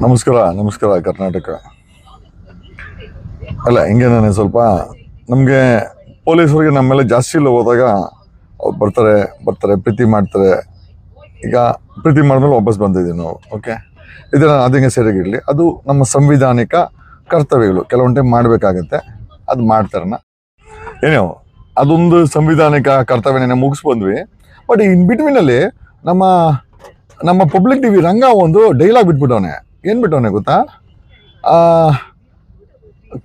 ನಮಸ್ಕಾರ ಕರ್ನಾಟಕ. ಅಲ್ಲ ಹಿಂಗೆ ನಾನು ಸ್ವಲ್ಪ ನಮಗೆ ಪೊಲೀಸರಿಗೆ ನಮ್ಮ ಮೇಲೆ ಜಾಸ್ತಿ ಇಲ್ಲ ಹೋದಾಗ ಅವ್ರು ಬರ್ತಾರೆ ಪ್ರೀತಿ ಮಾಡ್ತಾರೆ. ಈಗ ಪ್ರೀತಿ ಮಾಡಿದ್ಮೇಲೆ ವಾಪಸ್ ಬಂದಿದ್ದೀವಿ ನಾವು. ಓಕೆ, ಇದನ್ನು ಅದಿಂಗೆ ಸರಿಯಾಗಿರಲಿ. ಅದು ನಮ್ಮ ಸಂವಿಧಾನಿಕ ಕರ್ತವ್ಯಗಳು. ಕೆಲವೊಂದು ಟೈಮ್ ಮಾಡಬೇಕಾಗತ್ತೆ, ಅದು ಮಾಡ್ತಾರನ ಏನೋ ಅದೊಂದು ಸಂವಿಧಾನಿಕ ಕರ್ತವ್ಯನೇ ಮುಗಿಸ್ಬಂದ್ವಿ. ಬಟ್ ಇನ್ ಬಿಟ್ವೀನಲ್ಲಿ ನಮ್ಮ ಪಬ್ಲಿಕ್ ಟಿವಿ ರಂಗ ಒಂದು ಡೈಲಾಗ್ ಬಿಟ್ಬಿಟ್ಟವನೆ. ಏನು ಬಿಟ್ಟವನೆ ಗೊತ್ತಾ?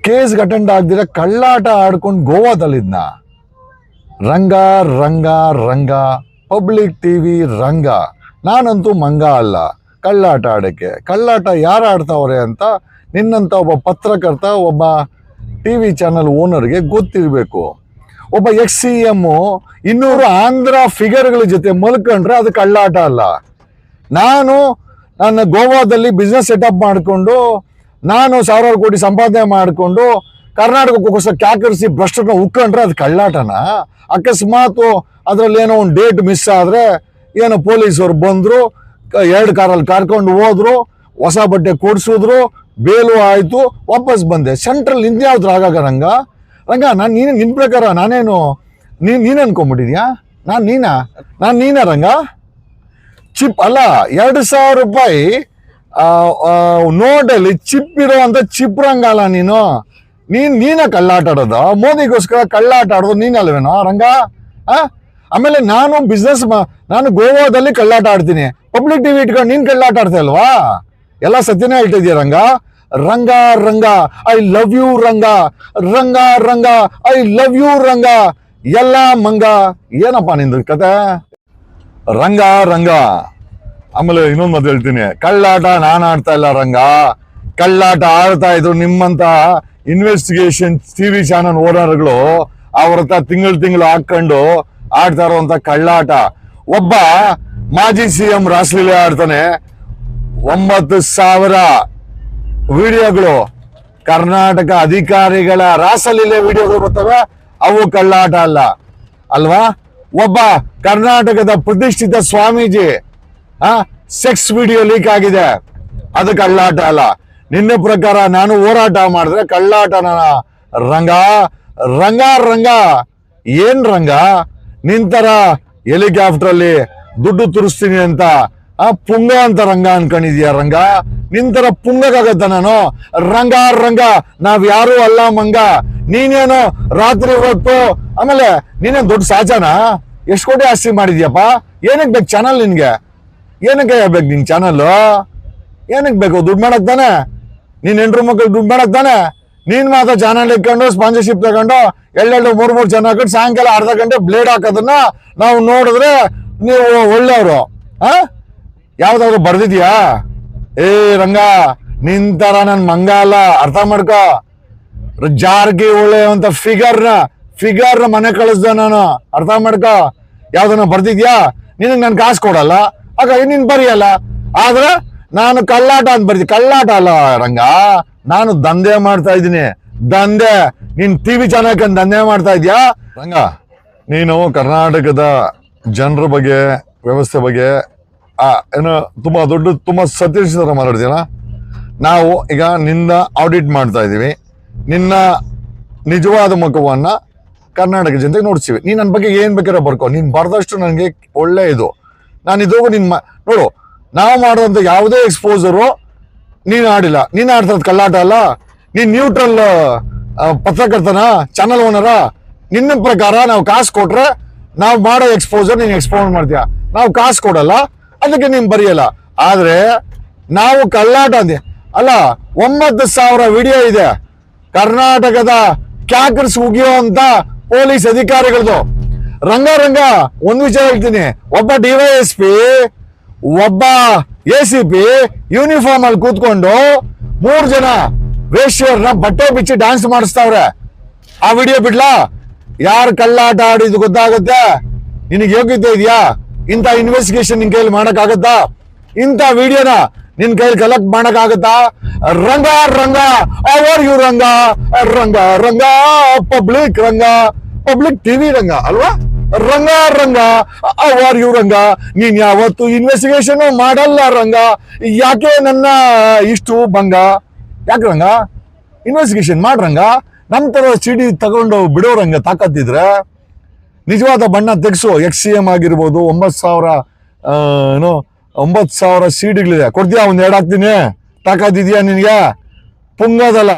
ಕೇಸ್ಗೆ ಅಟೆಂಡ್ ಆಗ್ದಿರ ಕಳ್ಳಾಟ ಆಡ್ಕೊಂಡು ಗೋವಾದಲ್ಲಿದ್ನ. ರಂಗ ರಂಗ ರಂಗ ಪಬ್ಲಿಕ್ ಟಿವಿ ರಂಗ. ನಾನಂತೂ ಮಂಗ ಅಲ್ಲ ಕಳ್ಳಾಟ ಆಡೋಕ್ಕೆ. ಕಳ್ಳಾಟ ಯಾರು ಆಡ್ತಾವ್ರೆ ಅಂತ ನಿನ್ನಂಥ ಒಬ್ಬ ಪತ್ರಕರ್ತ, ಒಬ್ಬ ಟಿವಿ ಚಾನಲ್ ಓನರ್ಗೆ ಗೊತ್ತಿರಬೇಕು. ಒಬ್ಬ XCM 200 ಆಂಧ್ರ ಫಿಗರ್ಗಳ ಜೊತೆ ಮಲ್ಕೊಂಡ್ರೆ ಅದು ಕಳ್ಳಾಟ ಅಲ್ಲ. ನನ್ನ ಗೋವಾದಲ್ಲಿ ಬಿಸ್ನೆಸ್ ಸೆಟಪ್ ಮಾಡಿಕೊಂಡು ನಾನು ಸಾವಿರಾರು ಕೋಟಿ ಸಂಪಾದನೆ ಮಾಡಿಕೊಂಡು ಕರ್ನಾಟಕಕ್ಕೋಸ್ಕರ ಕ್ಯಾಕರಿಸಿ ಭ್ರಷ್ಟರನ್ನ ಉಕ್ಕೊಂಡ್ರೆ ಅದು ಕಳ್ಳಾಟನ? ಅಕಸ್ಮಾತ್ ಅದರಲ್ಲಿ ಏನೋ ಒಂದು ಡೇಟ್ ಮಿಸ್ ಆದರೆ ಏನೋ ಪೊಲೀಸರು ಬಂದರು, 2 ಕಾರಲ್ಲಿ ಕರ್ಕೊಂಡು ಹೋದ್ರು, ಹೊಸ ಬಟ್ಟೆ ಕೊಡಿಸಿದ್ರು, ಬೇಲು ಆಯಿತು, ವಾಪಸ್ ಬಂದೆ. ಸೆಂಟ್ರಲ್ ಇನ್ಯಾವ್ದು ಆಗಾಗ ರಂಗ ನಾನು ನಿನ್ನ ಪ್ರಕಾರ ನಾನೇನು ನೀನು ಅನ್ಕೊಂಬಿಟ್ಟಿದ್ಯಾ? ನಾನು ನೀನ ರಂಗ? ಚಿಪ್ ಅಲ್ಲ, 2,000 ರೂಪಾಯಿ ನೋಟಲ್ಲಿ ಚಿಪ್ ಇರೋ ಅಂತ ಚಿಪ್ ರಂಗ ಅಲ್ಲ ನೀನ ಕಳ್ಳಾಟ ಆಡೋದು? ಮೋದಿಗೋಸ್ಕರ ಕಳ್ಳಾಟ ಆಡೋದು ನೀನಲ್ವೇನೋ ರಂಗ? ಆಮೇಲೆ ನಾನು ಗೋವಾದಲ್ಲಿ ಕಳ್ಳಾಟ ಆಡ್ತೀನಿ, ಪಬ್ಲಿಕ್ ಟಿವಿ ಇಟ್ಕೊಂಡು ನೀನು ಕಳ್ಳಾಟ ಆಡ್ತಾ ಇಲ್ವಾ? ಎಲ್ಲ ಸತ್ಯನೇ ಇಟ್ಟಿದ್ಯಾ Ranga? Ranga Ranga I love you Ranga, Ranga Ranga I love you Ranga, ಎಲ್ಲ ಮಂಗ. ಏನಪ್ಪ ನಿಂದು ಕತೆ? ರಂಗ ರಂಗ. ಆಮೇಲೆ ಇನ್ನೊಂದು ಮಾತು ಹೇಳ್ತೀನಿ, ಕಳ್ಳಾಟ ನಾನು ಆಡ್ತಾ ಇಲ್ಲ ರಂಗ. ಕಳ್ಳಾಟ ಆಡ್ತಾ ಇದ್ರು ನಿಮ್ಮಂತ ಇನ್ವೆಸ್ಟಿಗೇಷನ್ ಟಿವಿ ಚಾನಲ್ ಓನರ್ಗಳು. ಅವ್ರ ಹತ್ರ ತಿಂಗಳು ಹಾಕೊಂಡು ಆಡ್ತಾ ಇರುವಂತ ಕಳ್ಳಾಟ. ಒಬ್ಬ ಮಾಜಿ CM ರಾಸಲೀಲೆ ಆಡ್ತಾನೆ, 9,000 ವಿಡಿಯೋಗಳು ಕರ್ನಾಟಕ ಅಧಿಕಾರಿಗಳ ರಾಸಲೀಲೆ ವಿಡಿಯೋಗಳು ಬರ್ತವೆ, ಅವು ಕಳ್ಳಾಟ ಅಲ್ಲ ಅಲ್ವಾ? ಒಬ್ಬ ಕರ್ನಾಟಕದ ಪ್ರತಿಷ್ಠಿತ ಸ್ವಾಮೀಜಿ ಸೆಕ್ಸ್ ವಿಡಿಯೋ ಲೀಕ್ ಆಗಿದೆ, ಅದು ಕಳ್ಳಾಟ ಅಲ್ಲ. ನಿನ್ನ ಪ್ರಕಾರ ನಾನು ಹೋರಾಟ ಮಾಡಿದ್ರೆ ಕಳ್ಳಾಟನ ರಂಗ? ರಂಗ ರಂಗ ಏನ್ ರಂಗ? ನಿಂತರ ಹೆಲಿಕಾಪ್ಟರ್ ಅಲ್ಲಿ ದುಡ್ಡು ತುರಿಸ್ತೀನಿ ಅಂತ ಪುಂಗ ಅಂತ ರಂಗ ಅನ್ಕೊಂಡಿದ್ಯಾ ರಂಗ? ನಿಂತರ ಪುಂಗಕ್ಕಾಗತ್ತ ನಾನು? ರಂಗ ರಂಗ ನಾವ್ ಯಾರು ಅಲ್ಲ ಮಂಗ. ನೀನೇನು ರಾತ್ರಿ ಹೊತ್ತು ಆಮೇಲೆ ನೀನೇನು ದೊಡ್ಡ ಸಾಚನ? ಎಷ್ಟು ಕೋಟಿ ಆಸ್ತಿ ಮಾಡಿದ್ಯಪ್ಪ? ಏನಕ್ಕೆ ಬೇಕು ಚಾನಲ್ ನಿನ್ಗೆ? ಏನಕ್ಕೆ ಬೇಕು ನಿನ್ ಚಾನಲ್? ಏನಕ್ಕೆ ಬೇಕು? ದುಡ್ಡು ಮಾಡಕ್ ತಾನೆ? ನೀನ್ 8 ಮಕ್ಕಳು ದುಡ್ಡು ಮಾಡಕ್ ತಾನೆ? ನೀನ್ ಮಾತ್ರ ಚಾನಲ್ ಇಟ್ಕೊಂಡು ಸ್ಪಾನ್ಸರ್ಶಿಪ್ ತಗೊಂಡು 2-3 ಜನ ಹಾಕೊಂಡು ಸಾಯಂಕಾಲ ಅರ್ಧ ಗಂಟೆ ಬ್ಲೇಡ್ ಹಾಕೋದನ್ನ ನಾವು ನೋಡಿದ್ರೆ ನೀವು ಒಳ್ಳೆಯವರು. ಯಾವ್ದಾದ್ರು ಬರ್ದಿದ್ಯಾ? ರಂಗ ನಿಂತರ ನನ್ ಮಂಗ ಅಲ್ಲ, ಅರ್ಥ ಮಾಡ್ಕೋ. ಜಾರ್ಗಿ ಒಳ್ಳೆ ಅಂತ ಫಿಗರ್ನ ಮನೆ ಕಳಿಸ್ದ ನಾನು, ಅರ್ಥ ಮಾಡ್ಕೋ. ಯಾವ್ದನ್ನ ಬರ್ದಿದ್ಯಾ? ನಿನಗೆ ನಾನು ಕಾಸು ಕೊಡಲ್ಲ, ಹಾಗಾಗಿ ನೀನ್ ಬರೆಯಲ್ಲ. ಆದ್ರೆ ನಾನು ಕಳ್ಳಾಟ ಅಂತ ಬರ್ತೀನಿ. ಕಳ್ಳಾಟ ಅಲ್ಲ ರಂಗ, ನಾನು ದಂಧೆ ಮಾಡ್ತಾ ಇದ್ದೀನಿ. ದಂಧೆ ನೀನ್ ಟಿವಿ ಚಾನಲ್ ದಂಧೆ ಮಾಡ್ತಾ ಇದ್ಯಾ ರಂಗ? ನೀನು ಕರ್ನಾಟಕದ ಜನರ ಬಗ್ಗೆ, ವ್ಯವಸ್ಥೆ ಬಗ್ಗೆ ಏನೋ ತುಂಬಾ ಸತ್ಯನಿಷ್ಠ ಮಾತಾಡ್ತೀನ. ನಾವು ಈಗ ನಿನ್ನ ಆಡಿಟ್ ಮಾಡ್ತಾ ಇದೀವಿ. ನಿನ್ನ ನಿಜವಾದ ಮುಖವನ್ನ ಕರ್ನಾಟಕ ಜನತೆಗೆ ನೋಡ್ತೀವಿ. ನೀನ್ ನನ್ನ ಬಗ್ಗೆ ಏನ್ ಬೇಕಾದ್ರೆ ಬರ್ಕೊ, ನೀನ್ ಬರ್ದಷ್ಟು ನನಗೆ ಒಳ್ಳೆ ಇದು. ನಾನು ಇದು ನೋಡು, ನಾವು ಮಾಡುವಂತ ಯಾವುದೇ ಎಕ್ಸ್ಪೋಸರು ನೀನ್ ಆಡಿಲ್ಲ. ನೀನ್ ಆಡ್ತದ ಕಳ್ಳಾಟ ಅಲ್ಲ. ನೀನ್ ನ್ಯೂಟ್ರಲ್ ಪತ್ರಕರ್ತನ, ಚಾನಲ್ ಓನರ? ನಿನ್ನ ಪ್ರಕಾರ ನಾವು ಕಾಸು ಕೊಟ್ರೆ ನಾವು ಮಾಡೋ ಎಕ್ಸ್ಪೋಸರ್ ನೀನ್ ಎಕ್ಸ್ಪೋಸ್ ಮಾಡ್ತೀಯ. ನಾವು ಕಾಸು ಕೊಡಲ್ಲ, ಅದಕ್ಕೆ ನೀನ್ ಬರೆಯಲ್ಲ. ಆದ್ರೆ ನಾವು ಕಳ್ಳಾಟ ಅಂದೆ ಅಲ್ಲ. 9,000 ವಿಡಿಯೋ ಇದೆ ಕರ್ನಾಟಕದ ಕ್ಯಾಕರ್ಸ್ ಉಗಿಯುವಂತ ಪೊಲೀಸ್ ಅಧಿಕಾರಿಗಳದು. ರಂಗ ರಂಗ ಒಂದ್ ವಿಚಾರ ಹೇಳ್ತೀನಿ, ಒಬ್ಬ DYSP, ಒಬ್ಬ ACP ಯೂನಿಫಾರ್ಮ್ ಅಲ್ಲಿ ಕೂತ್ಕೊಂಡು 3 ಜನ ವೇಶ್ಯರ್ನ ಬಟ್ಟೆ ಬಿಚ್ಚಿ ಡ್ಯಾನ್ಸ್ ಮಾಡಿಸ್ತಾವ್ರೆ. ಆ ವಿಡಿಯೋ ಬಿಡ್ಲಾ? ಯಾರು ಕಳ್ಳಾಟ ಆಡಿದ್ದು ಗೊತ್ತಾಗುತ್ತೆ? ನಿನಗೆ ಯೋಗ್ಯತೆ ಇದೆಯಾ? ಇಂಥ ಇನ್ವೆಸ್ಟಿಗೇಷನ್ ನಿನ್ ಕೈಲಿ ಮಾಡಕ್ ಆಗತ್ತಾ? ಇಂಥ ವಿಡಿಯೋನ ನಿನ್ ಕೈಲಿ ಕಲೆಕ್ಟ್ ಮಾಡಕ್ ಆಗತ್ತಾ? Ranga Ranga our you Ranga, Ranga Ranga public Ranga, Public TV Ranga ಅಲ್ವಾ? ರಂಗ ರಂಗ ಆರ್ ಯು ರಂಗ, ನೀನ್ ಯಾವತ್ತು ಇನ್ವೆಸ್ಟಿಗೇಷನ್ ಮಾಡಲ್ಲ ರಂಗ, ಯಾಕೆ ನನ್ನ ಇಷ್ಟು ಭಂಗ? ಯಾಕೆ ರಂಗ ಇನ್ವೆಸ್ಟಿಗೇಷನ್ ಮಾಡ್ರಂಗ? ನಮ್ ತರ ಸಿಡಿ ತಗೊಂಡು ಬಿಡೋರಂಗ ತಾಕತ್ತಿದ್ರೆ ನಿಜವಾದ ಬಣ್ಣ ತೆಗ್ಸು. XCM ಆಗಿರ್ಬೋದು, 9,000 ಸಿಡಿಗಳಿದೆ, ಕೊಡ್ತೀಯಾ? ಒಂದ್ 2 ಹಾಕ್ತೀನಿ, ತಾಕತ್ತಿದ್ಯಾ ನಿನ್ಗೆ? ಪುಂಗದಲ್ಲ.